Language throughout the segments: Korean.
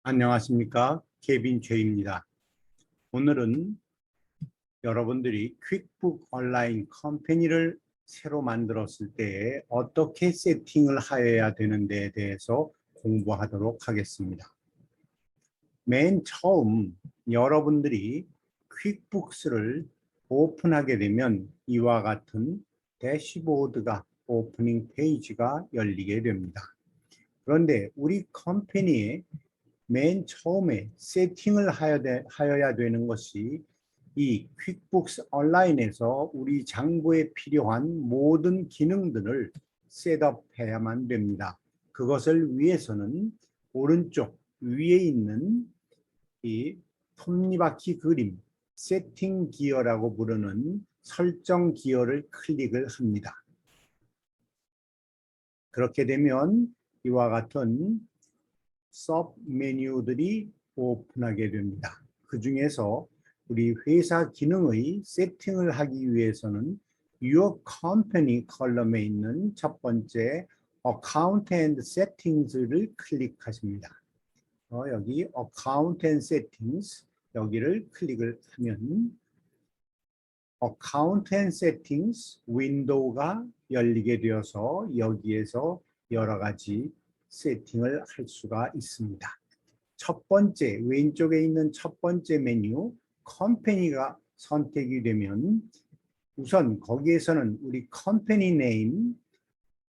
안녕하십니까. 케빈 최입니다. 오늘은 여러분들이 퀵북 온라인 컴퍼니를 새로 만들었을 때 어떻게 세팅을 하여야 되는데에 대해서 공부하도록 하겠습니다. 맨 처음 여러분들이 퀵북스를 오픈하게 되면 이와 같은 대시보드가 오프닝 페이지가 열리게 됩니다. 그런데 우리 컴퍼니에 맨 처음에 세팅을 하여야 되는 것이 이 퀵북스 온라인에서 우리 장부에 필요한 모든 기능들을 셋업해야만 됩니다. 그것을 위해서는 오른쪽 위에 있는 이 톱니바퀴 그림, 세팅 기어라고 부르는 설정 기어를 클릭을 합니다. 그렇게 되면 이와 같은 서브 메뉴들이 오픈하게 됩니다. 그 중에서 우리 회사 기능의 세팅을 하기 위해서는 Your Company 컬럼에 있는 첫 번째 Account and Settings를 클릭하십니다. 여기 Account and Settings 여기를 클릭을 하면 Account and Settings 윈도우가 열리게 되어서 여기에서 여러 가지 세팅을 할 수가 있습니다. 첫 번째 왼쪽에 있는 첫 번째 메뉴 컴퍼니가 선택이 되면 우선 거기에서는 우리 컴퍼니 네임,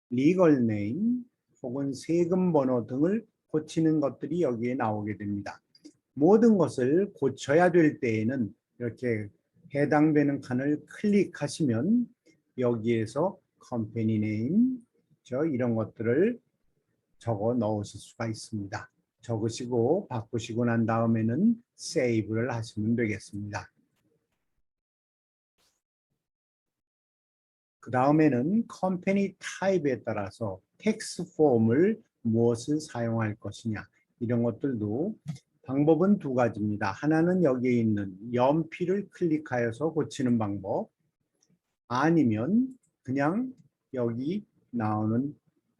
리걸 네임 혹은 세금 번호 등을 고치는 것들이 여기에 나오게 됩니다. 모든 것을 고쳐야 될 때에는 이렇게 해당되는 칸을 클릭하시면 여기에서 컴퍼니 네임 이런 것들을 적어 넣으실 수가 있습니다. 적으시고 바꾸시고 난 다음에는 세이브를 하시면 되겠습니다. 그 다음에는 컴퍼니 타입에 따라서 텍스 폼을 무엇을 사용할 것이냐 이런 것들도 방법은 두 가지입니다. 하나는 여기에 있는 연필을 클릭하여서 고치는 방법, 아니면 그냥 여기 나오는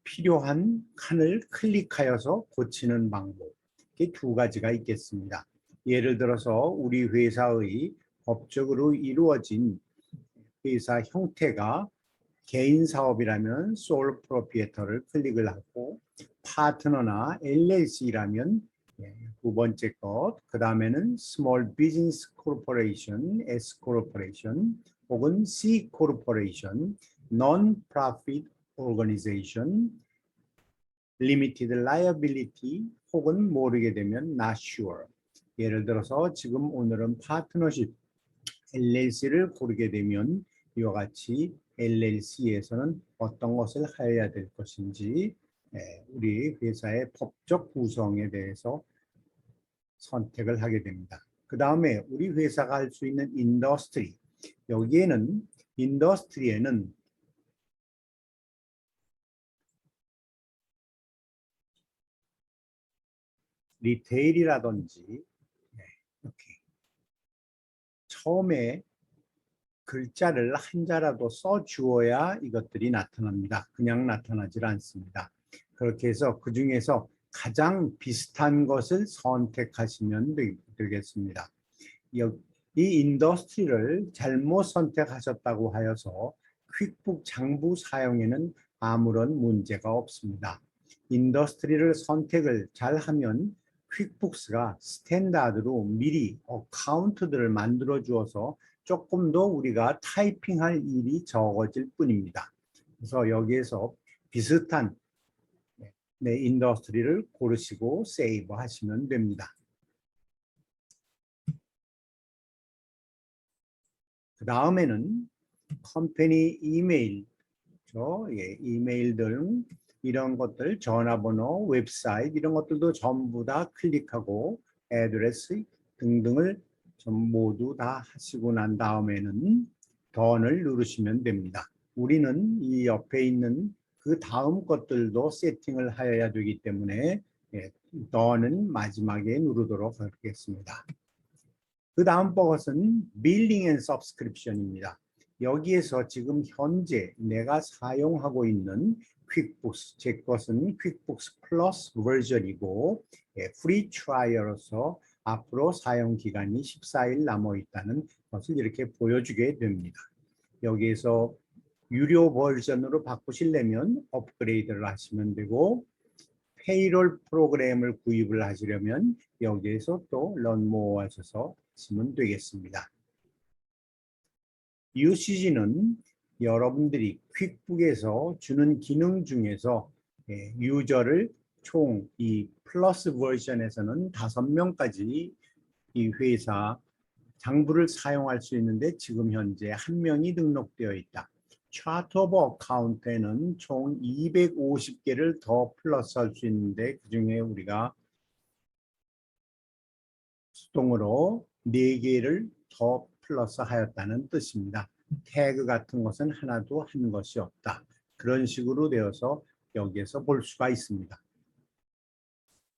필요한 칸을 클릭하여서 고치는 방법, 이렇게 두 가지가 있겠습니다. 예를 들어서 우리 회사의 법적으로 이루어진 회사 형태가 개인 사업이라면 솔 프로프리에터를 클릭을 하고, 파트너나 LLC라면 두 번째 것, 그 다음에는 스몰 비즈니스 코퍼레이션, S 코퍼레이션 혹은 C 코퍼레이션, non profit organization, limited liability 혹은 모르게 되면 not sure. 예를 들어서 지금 오늘은 파트너십 LLC를 고르게 되면 이와 같이 LLC에서는 어떤 것을 하여야 될 것인지 우리 회사의 법적 구성에 대해서 선택을 하게 됩니다. 그 다음에 우리 회사가 할 수 있는 인더스트리, 여기에는 인더스트리에는 리테일이라든지 이렇게 처음에 글자를 한자라도 써 주어야 이것들이 나타납니다. 그냥 나타나질 않습니다. 그렇게 해서 그 중에서 가장 비슷한 것을 선택하시면 되겠습니다. 이 인더스트리를 잘못 선택하셨다고 하여서 퀵북 장부 사용에는 아무런 문제가 없습니다. 인더스트리를 선택을 잘하면 퀵북스가 스탠다드로 미리 어카운트들을 만들어 주어서 조금 더 우리가 타이핑할 일이 적어질 뿐입니다. 그래서 여기에서 비슷한 인더스트리를 고르시고 세이브 하시면 됩니다. 그 다음에는 컴퍼니 이메일, 이메일 등 이런 것들, 전화번호, 웹사이트 이런 것들도 전부 다 클릭하고 애드레스 등등을 모두 다 하시고 난 다음에는 던을 누르시면 됩니다. 우리는 이 옆에 있는 그 다음 것들도 세팅을 하여야 되기 때문에 던은 마지막에 누르도록 하겠습니다. 그 다음 것은 빌링 앤 서브스크립션입니다. 여기에서 지금 현재 내가 사용하고 있는 퀵북스, 제 것은 퀵북스 플러스 버전이고 프리 트라이얼로서 앞으로 사용 기간이 14일 남아 있다는 것을 이렇게 보여주게 됩니다. 여기에서 유료 버전으로 바꾸시려면 업그레이드를 하시면 되고, 페이롤 프로그램을 구입을 하시려면 여기에서 또 런모어 하셔서 하시면 되겠습니다. 유시지는 여러분들이 퀵북에서 주는 기능 중에서 유저를 총 이 플러스 버전에서는 5명까지 이 회사 장부를 사용할 수 있는데 지금 현재 1명이 등록되어 있다. 차트 오브 어카운트에는 총 250개를 더 플러스 할 수 있는데 그중에 우리가 수동으로 4개를 더 플러스 하였다는 뜻입니다. 태그 같은 것은 하나도 한 것이 없다. 그런 식으로 되어서 여기에서 볼 수가 있습니다.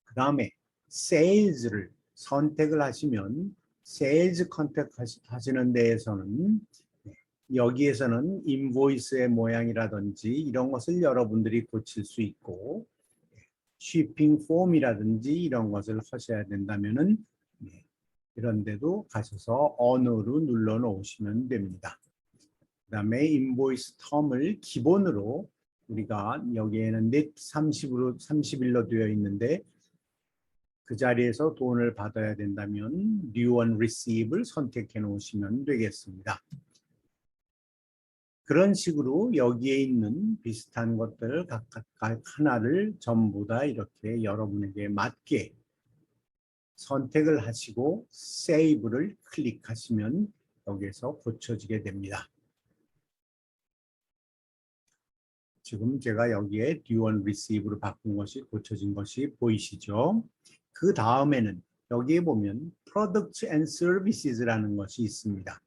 그 다음에 세일즈를 선택을 하시면 세일즈 컨택 하시는 데에서는 여기에서는 인보이스의 모양이라든지 이런 것을 여러분들이 고칠 수 있고, 쉬핑 폼이라든지 이런 것을 하셔야 된다면은 이런 데도 가셔서 언어로 눌러 놓으시면 됩니다. 그 다음에 인보이스 텀을 기본으로 우리가 여기에는 넷 30일로 되어 있는데 그 자리에서 돈을 받아야 된다면 New and Receive를 선택해 놓으시면 되겠습니다. 그런 식으로 여기에 있는 비슷한 것들을 각각 하나를 전부 다 이렇게 여러분에게 맞게 선택을 하시고 세이브를 클릭하시면 여기에서 고쳐지게 됩니다. 지금 제가 여기에 Due and Receive로 바꾼 것이 고쳐진 것이 보이시죠? 그 다음에는 여기에 보면 Products and Services라는 것이 있습니다.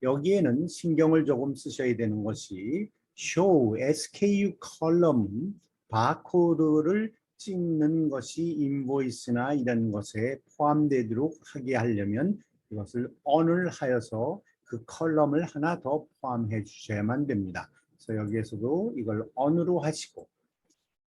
여기에는 신경을 조금 쓰셔야 되는 것이 Show SKU 컬럼은 바코드를 찍는 것이 인보이스나 이런 것에 포함되도록 하게 하려면 이것을 on을 하여서 그 컬럼을 하나 더 포함해 주셔야만 됩니다. 그래서 여기에서도 이걸 on으로 하시고,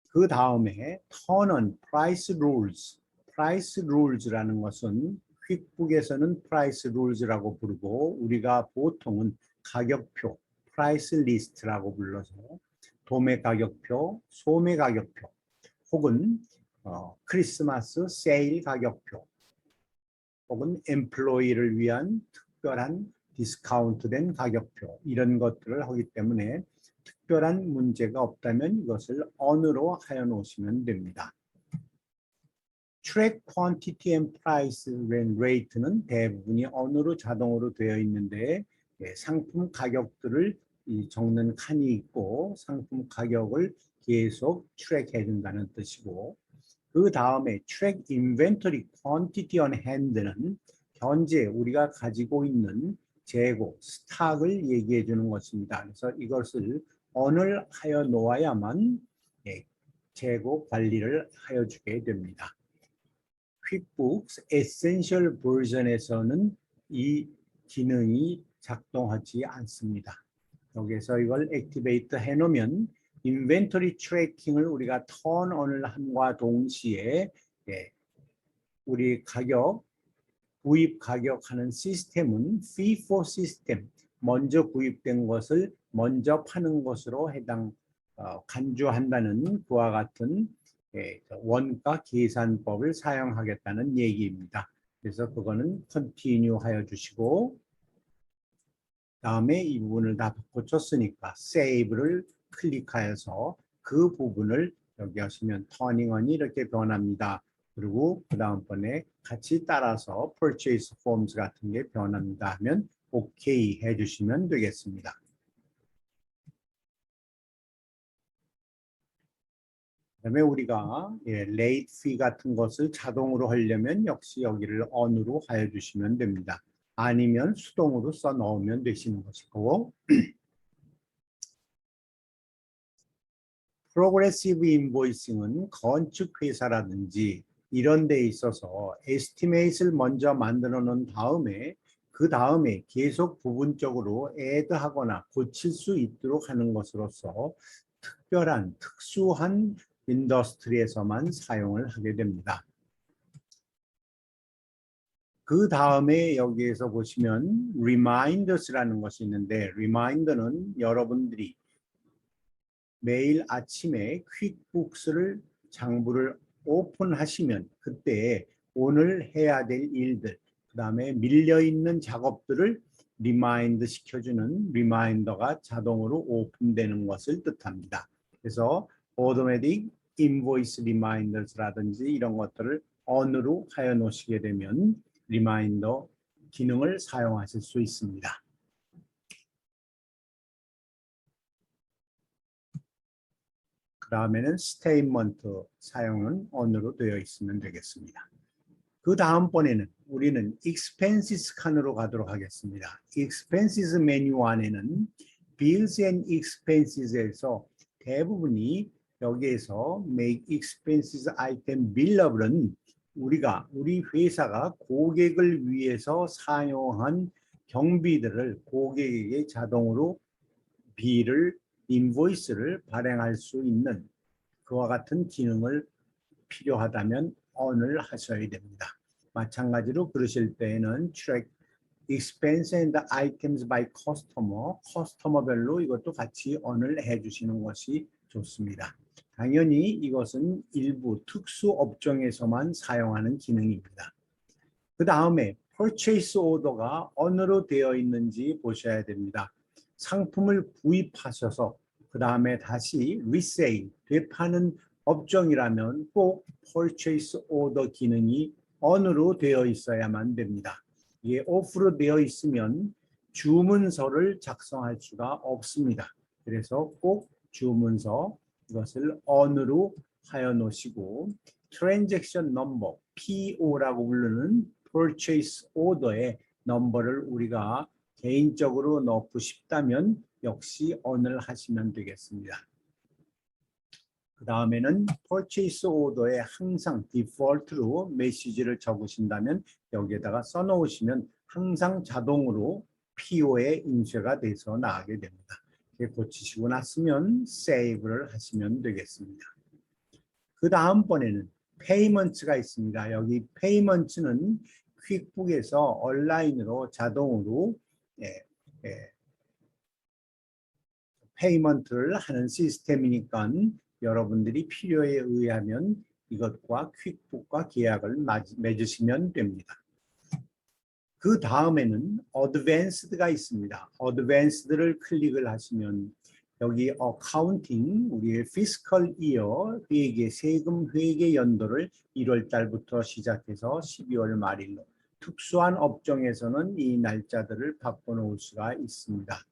그 다음에 turn on price rules. price rules라는 것은 퀵북에서는 price rules라고 부르고 우리가 보통은 가격표, price list라고 불러서 도매 가격표, 소매 가격표 혹은 크리스마스 세일 가격표 혹은 엠플로이를 위한 특별한 디스카운트된 가격표 이런 것들을 하기 때문에 특별한 문제가 없다면 이것을 on으로 하여 놓으시면 됩니다. Track Quantity and Price Rate는 대부분이 on으로 자동으로 되어 있는데 상품 가격들을 적는 칸이 있고 상품 가격을 계속 트랙해 준다는 뜻이고, 그 다음에 Track Inventory Quantity on Hand는 현재 우리가 가지고 있는 재고, 스탁을 얘기해 주는 것입니다. 그래서 이것을 on을 하여 놓아야만 재고 관리를 하여 주게 됩니다. 퀵북스 에센셜 버전에서는 이 기능이 작동하지 않습니다. 여기서 이걸 액티베이트 해 놓으면 인벤토리 트래킹을 우리가 턴 on을 함과 동시에 우리 가격, 구입 가격하는 시스템은 FIFO 시스템, 먼저 구입된 것을 먼저 파는 것으로 간주한다는 그와 같은 원가 계산법을 사용하겠다는 얘기입니다. 그래서 그거는 컨티뉴 하여 주시고, 다음에 이 부분을 다 고쳤으니까 세이브를 클릭하여서 그 부분을 여기 하시면 터닝 on이 이렇게 변합니다. 그리고 그 다음번에 같이 따라서 purchase forms 같은 게 변합니다 하면 OK 해주시면 되겠습니다. 그다음에 우리가 late fee 같은 것을 자동으로 하려면 역시 여기를 on으로 하여 주시면 됩니다. 아니면 수동으로 써 넣으면 되시는 것이고, 프로그레시브 인보이싱은 건축 회사라든지 이런 데 있어서 에스티메이트를 먼저 만들어 놓은 다음에 그 다음에 계속 부분적으로 애드하거나 고칠 수 있도록 하는 것으로서 특수한 인더스트리에서만 사용을 하게 됩니다. 그 다음에 여기에서 보시면 reminders라는 것이 있는데, 리마인더는 여러분들이 매일 아침에 퀵북스를 장부를 오픈하시면 그때 오늘 해야 될 일들, 그 다음에 밀려있는 작업들을 리마인드 시켜주는 리마인더가 자동으로 오픈되는 것을 뜻합니다. 그래서 automatic invoice reminders라든지 이런 것들을 on으로 하여 놓으시게 되면 리마인더 기능을 사용하실 수 있습니다. 그 다음에는 스테이트먼트 사용은 on으로 되어 있으면 되겠습니다. 그 다음번에는 우리는 expenses 칸으로 가도록 하겠습니다. expenses 메뉴 안에는 bills and expenses에서 대부분이 여기에서 make expenses item billable은 우리 회사가 고객을 위해서 사용한 경비들을 고객에게 자동으로 비를 인보이스를 발행할 수 있는 그와 같은 기능을 필요하다면 on을 하셔야 됩니다. 마찬가지로 그러실 때에는 track expense and items by customer, 커스터머별로 이것도 같이 on을 해주시는 것이 좋습니다. 당연히 이것은 일부 특수 업종에서만 사용하는 기능입니다. 그 다음에 purchase order가 on으로 되어 있는지 보셔야 됩니다. 상품을 구입하셔서 그 다음에 다시 resale, 되파는 업종이라면 꼭 purchase order 기능이 on으로 되어 있어야만 됩니다. 이게 off로 되어 있으면 주문서를 작성할 수가 없습니다. 그래서 꼭 주문서 이것을 on으로 하여 놓으시고 transaction number, PO라고 부르는 purchase order의 넘버를 우리가 개인적으로 넣고 싶다면 역시 on을 하시면 되겠습니다. 그 다음에는 purchase order에 항상 디폴트로 메시지를 적으신다면 여기에다가 써놓으시면 항상 자동으로 PO에 인쇄가 돼서 나가게 됩니다. 고치시고 났으면 save를 하시면 되겠습니다. 그 다음번에는 payments가 있습니다. 여기 payments는 퀵북에서 온라인으로 자동으로 페이먼트를 하는 시스템이니까 여러분들이 필요에 의하면 이것과 퀵북과 계약을 맺으시면 됩니다. 그 다음에는 어드밴스드가 있습니다. 어드밴스드를 클릭을 하시면 여기 어카운팅, 우리의 피스컬 이어 회계, 세금 회계 연도를 1월 달부터 시작해서 12월 말일로 특수한 업종에서는 이 날짜들을 바꿔놓을 수가 있습니다.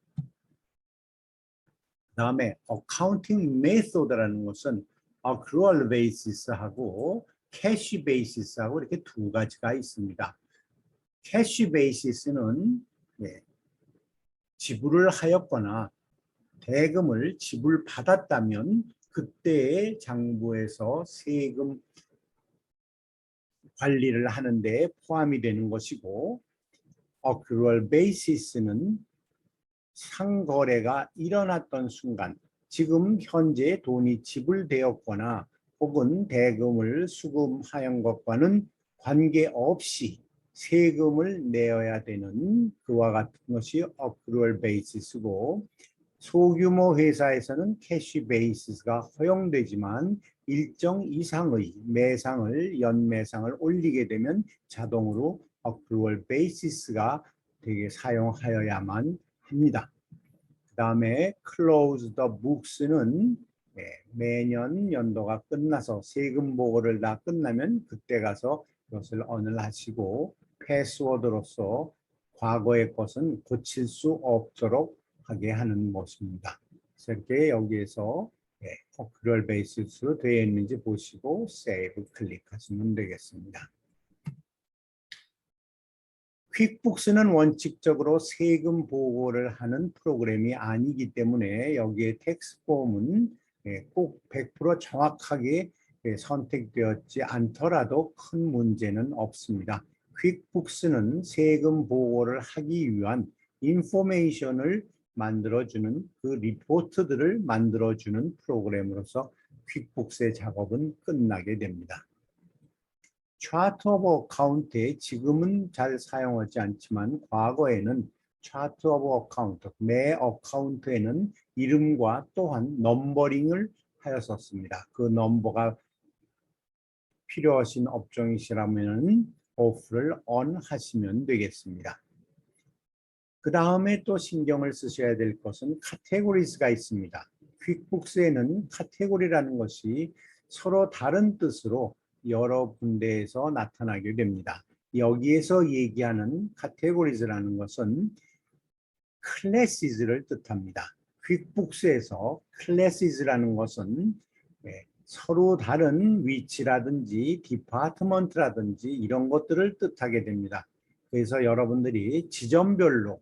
그 다음에 어카운팅 메소드라는 것은 accrual basis하고 캐시 베이시스하고 이렇게 두 가지가 있습니다. 캐시 베이시스는 지불을 하였거나 대금을 지불받았다면 그때의 장부에서 세금 관리를 하는 데 포함이 되는 것이고 accrual basis는 상거래가 일어났던 순간 지금 현재 돈이 지불되었거나 혹은 대금을 수금하는 것과는 관계없이 세금을 내어야 되는 그와 같은 것이 accrual basis고 소규모 회사에서는 캐시 베이시스가 허용되지만 일정 이상의 매상을 연매상을 올리게 되면 자동으로 accrual basis가 되게 사용하여야만 합니다. 그 다음에 close the books는 매년 연도가 끝나서 세금 보고를 다 끝나면 그때 가서 이것을 on을 하시고 패스워드로서 과거의 것은 고칠 수 없도록 하게 하는 것입니다. 그래서 이렇게 여기에서 accrual basis로 되어 있는지 보시고 save 클릭하시면 되겠습니다. 퀵북스는 원칙적으로 세금 보고를 하는 프로그램이 아니기 때문에 여기에 텍스트 폼은 꼭 100% 정확하게 선택되었지 않더라도 큰 문제는 없습니다. 퀵북스는 세금 보고를 하기 위한 인포메이션을 만들어주는 그 리포트들을 만들어주는 프로그램으로서 퀵북스의 작업은 끝나게 됩니다. 차트 오브 어카운트에 지금은 잘 사용하지 않지만 과거에는 차트 오브 어카운트, 매 어카운트에는 이름과 또한 넘버링을 하였었습니다. 그 넘버가 필요하신 업종이시라면 오프를 on 하시면 되겠습니다. 그 다음에 또 신경을 쓰셔야 될 것은 카테고리스가 있습니다. 퀵북스에는 카테고리라는 것이 서로 다른 뜻으로 여러 군데에서 나타나게 됩니다. 여기에서 얘기하는 카테고리즈라는 것은 클래시즈를 뜻합니다. 퀵북스에서 클래시즈라는 것은 서로 다른 위치라든지 디파트먼트라든지 이런 것들을 뜻하게 됩니다. 그래서 여러분들이 지점별로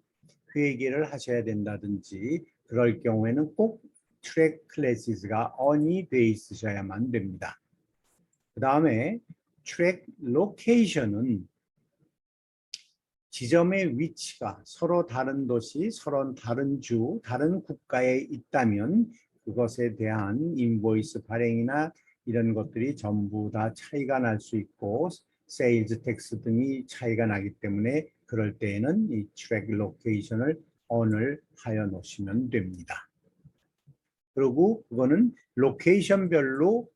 회계를 하셔야 된다든지 그럴 경우에는 꼭 트랙 클래시스가 on이 돼 있으셔야만 됩니다. 그 다음에 트랙 로케이션은 지점의 위치가 서로 다른 도시, 서로 다른 주, 다른 국가에 있다면 그것에 대한 인보이스 발행이나 이런 것들이 전부 다 차이가 날 수 있고 세일즈 텍스 등이 차이가 나기 때문에 그럴 때에는 이 트랙 로케이션을 on을 하여 놓으시면 됩니다. 그리고 그거는 로케이션별로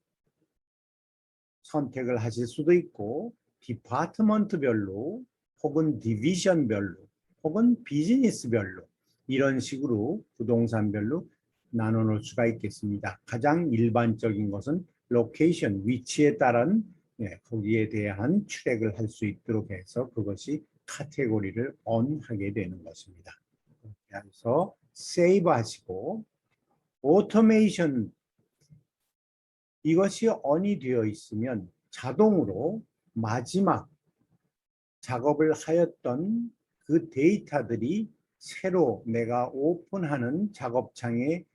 선택을 하실 수도 있고 디파트먼트별로 혹은 디비전별로 혹은 비즈니스별로 이런 식으로 부동산별로 나눠 놓을 수가 있겠습니다. 가장 일반적인 것은 로케이션, 위치에 따른 거기에 대한 트랙을 할 수 있도록 해서 그것이 카테고리를 on 하게 되는 것입니다. 그래서 세이브 하시고 오토메이션 이것이 on이 되어 있으면 자동으로 마지막 작업을 하였던 그 데이터들이 새로 내가 오픈하는 작업창에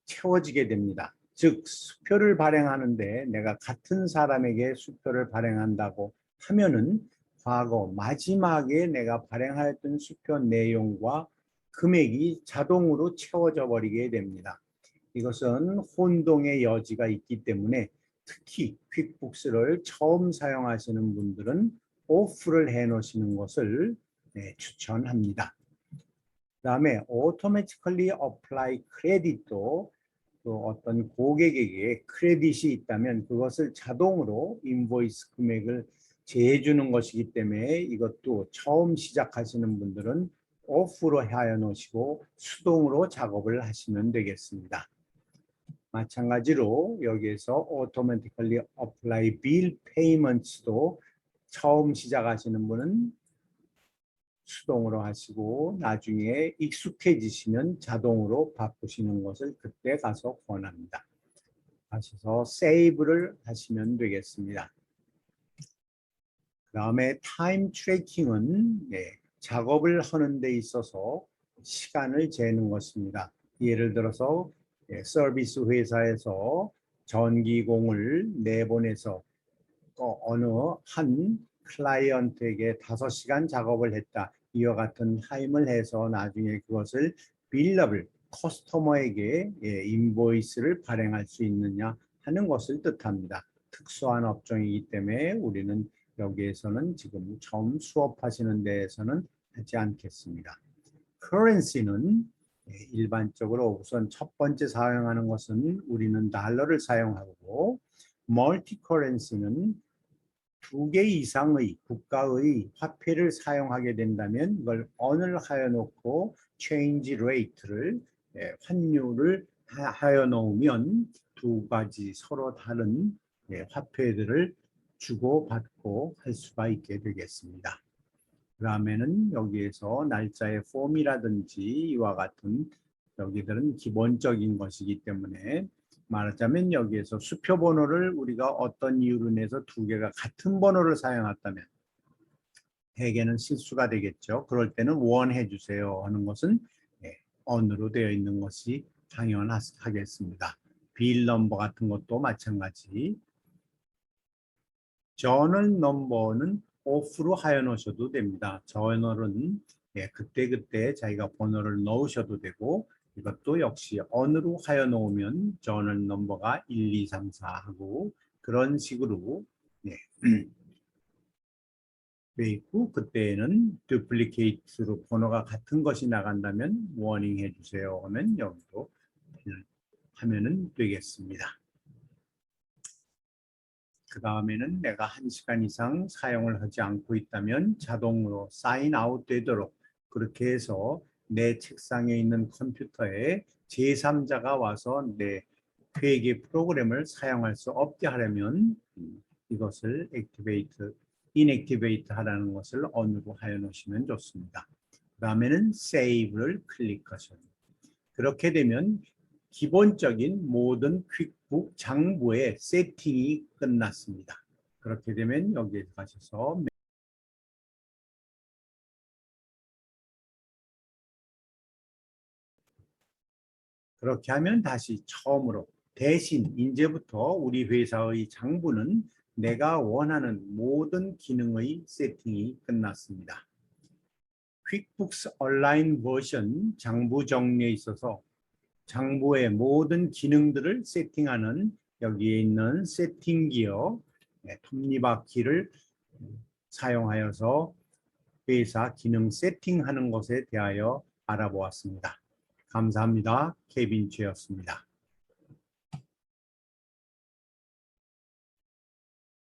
채워지게 됩니다. 즉 수표를 발행하는데 내가 같은 사람에게 수표를 발행한다고 하면은 과거 마지막에 내가 발행하였던 수표 내용과 금액이 자동으로 채워져 버리게 됩니다. 이것은 혼동의 여지가 있기 때문에 특히 퀵북스를 처음 사용하시는 분들은 오프를 해 놓으시는 것을 추천합니다. 그 다음에 automatically apply credit도 또 어떤 고객에게 크레딧이 있다면 그것을 자동으로 인보이스 금액을 제해주는 것이기 때문에 이것도 처음 시작하시는 분들은 오프로 하여 놓으시고 수동으로 작업을 하시면 되겠습니다. 마찬가지로 여기에서 automatically apply bill payments도 처음 시작하시는 분은 수동으로 하시고 나중에 익숙해지시면 자동으로 바꾸시는 것을 그때 가서 권합니다. 하셔서 세이브를 하시면 되겠습니다. 그 다음에 타임 트래킹은 작업을 하는 데 있어서 시간을 재는 것입니다. 예를 들어서 서비스 회사에서 전기공을 내보내서 어느 한 클라이언트에게 5시간 작업을 했다. 이와 같은 타임을 해서 나중에 그것을 빌러블 커스터머에게 인보이스를 발행할 수 있느냐 하는 것을 뜻합니다. 특수한 업종이기 때문에 우리는 여기에서는 지금 처음 수업하시는 데에서는 하지 않겠습니다. 커런시는 일반적으로 우선 첫 번째 사용하는 것은 우리는 달러를 사용하고 멀티 커런시는 2개 이상의 국가의 화폐를 사용하게 된다면 이걸 on을 하여 놓고 change rate를 환율을 하여 놓으면 두 가지 서로 다른 화폐들을 주고받고 할 수가 있게 되겠습니다. 그 다음에는 여기에서 날짜의 폼이라든지 이와 같은 여기들은 기본적인 것이기 때문에 말하자면 여기에서 수표 번호를 우리가 어떤 이유로 내서 2개가 같은 번호를 사용했다면 대개는 실수가 되겠죠. 그럴 때는 원 해주세요 하는 것은 on으로 되어 있는 것이 당연하겠습니다. 빌 넘버 같은 것도 마찬가지. 저널 넘버는 오프로 하여 놓으셔도 됩니다. 저널은 그때그때 자기가 번호를 넣으셔도 되고 이것도 역시 on으로 하여 놓으면 저널 넘버가 1, 2, 3, 4 하고 그런 식으로 돼 있고 그때에는 duplicate로 번호가 같은 것이 나간다면 워닝 해주세요 하면 여기도 하면은 되겠습니다. 그 다음에는 내가 1시간 이상 사용을 하지 않고 있다면 자동으로 사인 아웃 되도록 그렇게 해서 내 책상에 있는 컴퓨터에 제3자가 와서 내 회계 프로그램을 사용할 수 없게 하려면 이것을 액티베이트, 인액티베이트 하라는 것을 on으로 하여 놓으시면 좋습니다. 그 다음에는 save를 클릭하셔야 됩니다. 그렇게 되면 기본적인 모든 퀵북 장부의 세팅이 끝났습니다. 그렇게 되면 여기에 가셔서 그렇게 하면 다시 처음으로 대신 이제부터 우리 회사의 장부는 내가 원하는 모든 기능의 세팅이 끝났습니다. 퀵북스 온라인 버전 장부 정리에 있어서 장부의 모든 기능들을 세팅하는 여기에 있는 세팅 기어 톱니바퀴를 사용하여서 회사 기능 세팅하는 것에 대하여 알아보았습니다. 감사합니다. 케빈 최였습니다.